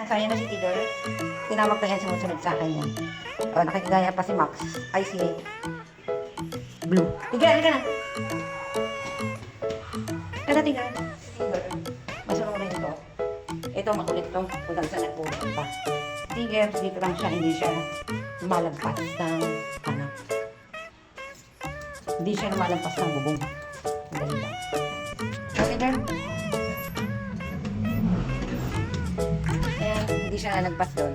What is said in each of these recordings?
Sayang na si Tigger. Tinawag ko yan, sumusunod sa akin yan. O, nakikigaya pa si Max. Ay, si Blue. Tigger, halika na. Kada Tigger. Tigger. Masunod rin ito. Ito, makulit to. Kung saan nagpupunta. Tigger, dito lang siya. Hindi siya lumalagpas ng anak. Hindi siya lumalagpas ng bubong. Dali lang. So, Tigger. Ayan, hindi siya nalagpas doon.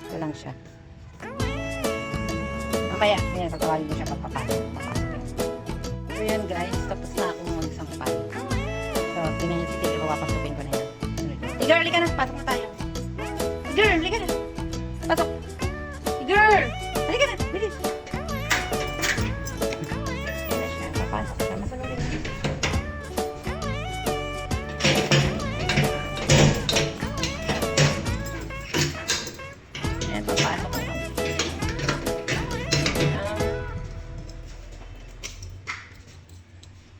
Ito lang siya. Mamaya, ayan, tatawagin ko siya pagpapasok. So, yan guys. Tapos na akong magsampay. So, tingnan si Tigger. Papapasukin ko na yan. Tigger, halika na. Pasok na tayo. Tigger, halika na. Pasok. Tigger! Halika na. Bilis. Ayan na siya. Papasok siya. Masunod rin. Ayan, papasok ko.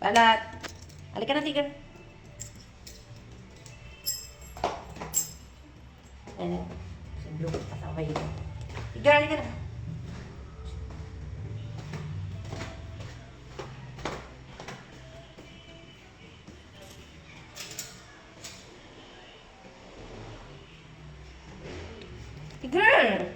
Balat. Halika na, Tigger. Ayan. Si Blue. Pasaway dito. Tigger, halika na. Tigger!